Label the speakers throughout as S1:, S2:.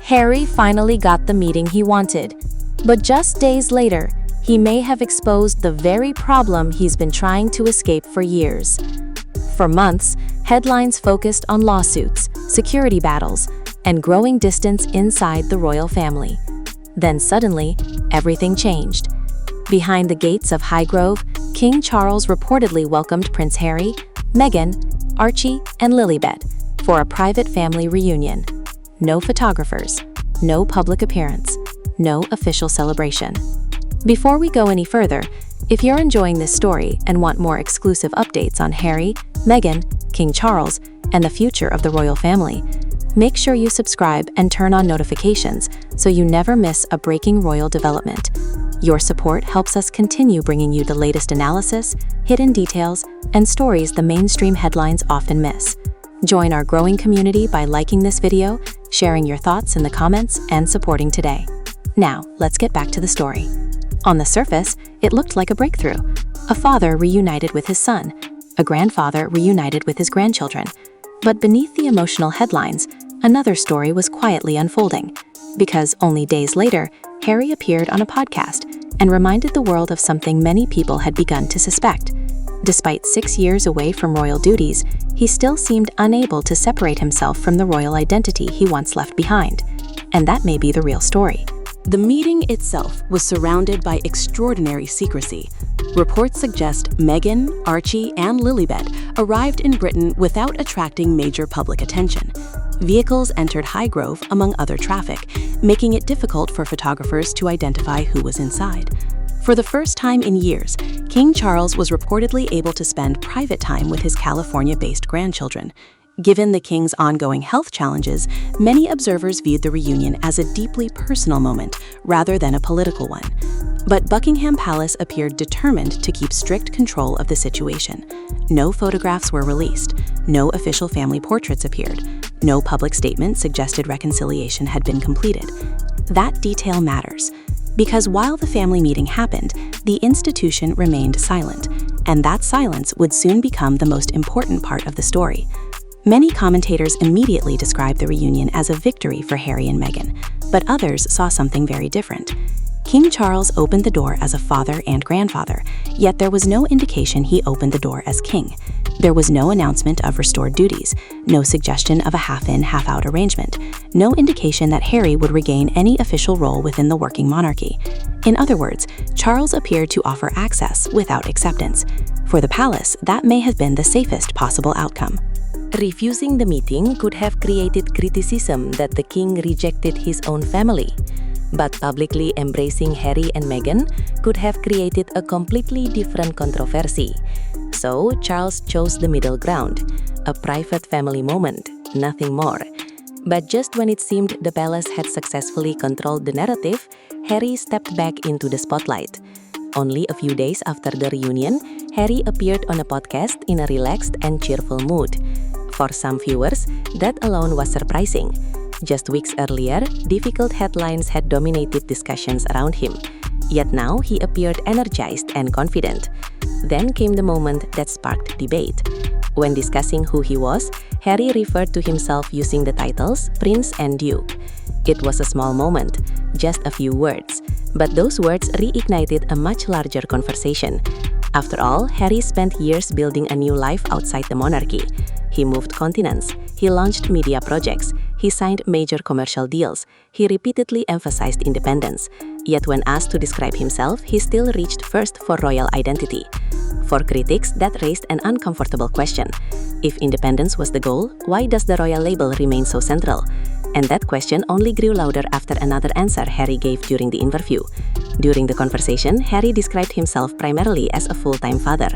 S1: Harry finally got the meeting he wanted. But just days later, he may have exposed the very problem he's been trying to escape for years. For months, headlines focused on lawsuits, security battles, and growing distance inside the royal family. Then suddenly, everything changed. Behind the gates of Highgrove, King Charles reportedly welcomed Prince Harry, Meghan, Archie, and Lilibet for a private family reunion. No photographers, no public appearance, no official celebration. Before we go any further, if you're enjoying this story and want more exclusive updates on Harry, Meghan, King Charles, and the future of the royal family, make sure you subscribe and turn on notifications so you never miss a breaking royal development. Your support helps us continue bringing you the latest analysis, hidden details, and stories the mainstream headlines often miss. Join our growing community by liking this video, sharing your thoughts in the comments, and supporting today. Now, let's get back to the story. On the surface, it looked like a breakthrough. A father reunited with his son, a grandfather reunited with his grandchildren. But beneath the emotional headlines, another story was quietly unfolding. Because only days later, Harry appeared on a podcast and reminded the world of something many people had begun to suspect. Despite 6 years away from royal duties, he still seemed unable to separate himself from the royal identity he once left behind. And that may be the real story.
S2: The meeting itself was surrounded by extraordinary secrecy. Reports suggest Meghan, Archie, and Lilibet arrived in Britain without attracting major public attention. Vehicles entered Highgrove among other traffic, making it difficult for photographers to identify who was inside. For the first time in years, King Charles was reportedly able to spend private time with his California-based grandchildren. Given the king's ongoing health challenges, many observers viewed the reunion as a deeply personal moment rather than a political one. But Buckingham Palace appeared determined to keep strict control of the situation. No photographs were released, no official family portraits appeared, no public statement suggested reconciliation had been completed. That detail matters, because while the family meeting happened, the institution remained silent, and that silence would soon become the most important part of the story. Many commentators immediately described the reunion as a victory for Harry and Meghan, but others saw something very different. King Charles opened the door as a father and grandfather, yet there was no indication he opened the door as king. There was no announcement of restored duties, no suggestion of a half-in, half-out arrangement, no indication that Harry would regain any official role within the working monarchy. In other words, Charles appeared to offer access without acceptance. For the palace, that may have been the safest possible outcome.
S1: Refusing the meeting could have created criticism that the king rejected his own family. But publicly embracing Harry and Meghan could have created a completely different controversy. So Charles chose the middle ground, a private family moment, nothing more. But just when it seemed the palace had successfully controlled the narrative, Harry stepped back into the spotlight. Only a few days after the reunion, Harry appeared on a podcast in a relaxed and cheerful mood. For some viewers, that alone was surprising. Just weeks earlier, difficult headlines had dominated discussions around him. Yet now he appeared energized and confident. Then came the moment that sparked debate. When discussing who he was, Harry referred to himself using the titles Prince and Duke. It was a small moment, just a few words, but those words reignited a much larger conversation. After all, Harry spent years building a new life outside the monarchy. He moved continents, he launched media projects, he signed major commercial deals, he repeatedly emphasized independence. Yet when asked to describe himself, he still reached first for royal identity. For critics, that raised an uncomfortable question. If independence was the goal, why does the royal label remain so central? And that question only grew louder after another answer Harry gave during the interview. During the conversation, Harry described himself primarily as a full-time father.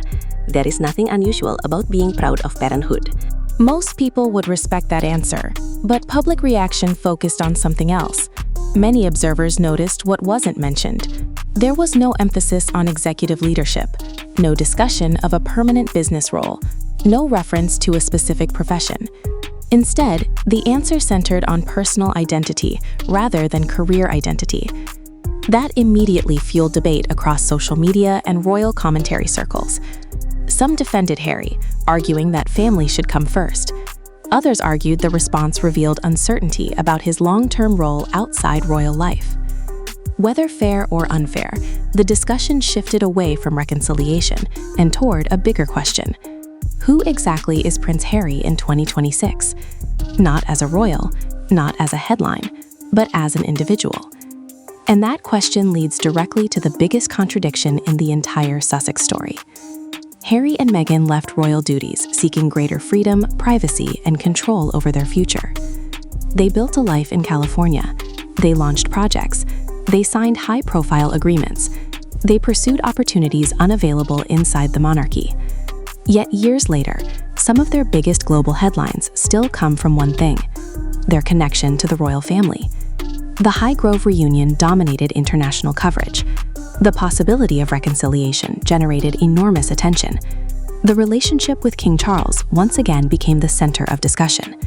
S1: There is nothing unusual about being proud of parenthood. Most people would respect that answer, but public reaction focused on something else. Many observers noticed what wasn't mentioned. There was no emphasis on executive leadership, no discussion of a permanent business role, no reference to a specific profession. Instead, the answer centered on personal identity rather than career identity. That immediately fueled debate across social media and royal commentary circles. Some defended Harry, arguing that family should come first.
S2: Others argued the response revealed uncertainty about his long-term role outside royal life. Whether fair or unfair, the discussion shifted away from reconciliation and toward a bigger question. Who exactly is Prince Harry in 2026? Not as a royal, not as a headline, but as an individual. And that question leads directly to the biggest contradiction in the entire Sussex story. Harry and Meghan left royal duties, seeking greater freedom, privacy, and control over their future. They built a life in California. They launched projects. They signed high-profile agreements. They pursued opportunities unavailable inside the monarchy. Yet years later, some of their biggest global headlines still come from one thing: their connection to the royal family. The Highgrove reunion dominated international coverage. The possibility of reconciliation generated enormous attention. The relationship with King Charles once again became the center of discussion.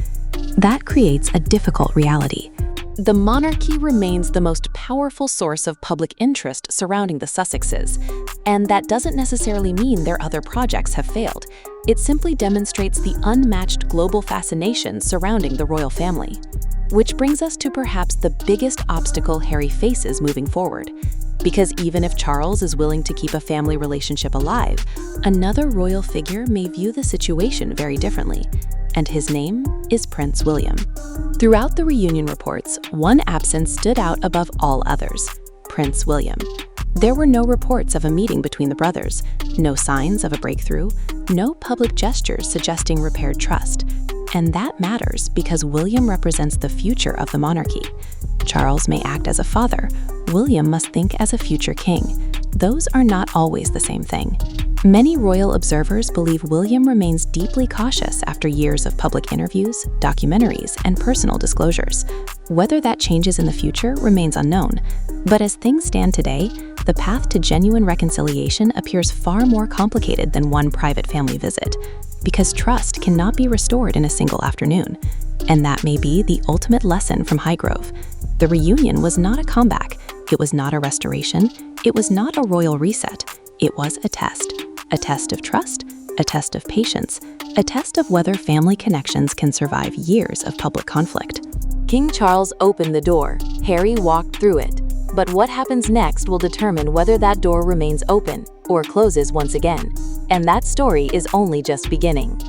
S2: That creates a difficult reality. The monarchy remains the most powerful source of public interest surrounding the Sussexes, and that doesn't necessarily mean their other projects have failed. It simply demonstrates the unmatched global fascination surrounding the royal family. Which brings us to perhaps the biggest obstacle Harry faces moving forward. Because even if Charles is willing to keep a family relationship alive, another royal figure may view the situation very differently, and his name is Prince William. Throughout the reunion reports, one absence stood out above all others: Prince William. There were no reports of a meeting between the brothers, no signs of a breakthrough, no public gestures suggesting repaired trust. And that matters because William represents the future of the monarchy. Charles may act as a father. William must think as a future king. Those are not always the same thing. Many royal observers believe William remains deeply cautious after years of public interviews, documentaries, and personal disclosures. Whether that changes in the future remains unknown. But as things stand today, the path to genuine reconciliation appears far more complicated than one private family visit, because trust cannot be restored in a single afternoon. And that may be the ultimate lesson from Highgrove. The reunion was not a comeback. It was not a restoration. It was not a royal reset. It was a test. A test of trust, a test of patience, a test of whether family connections can survive years of public conflict.
S1: King Charles opened the door. Harry walked through it. But what happens next will determine whether that door remains open or closes once again. And that story is only just beginning.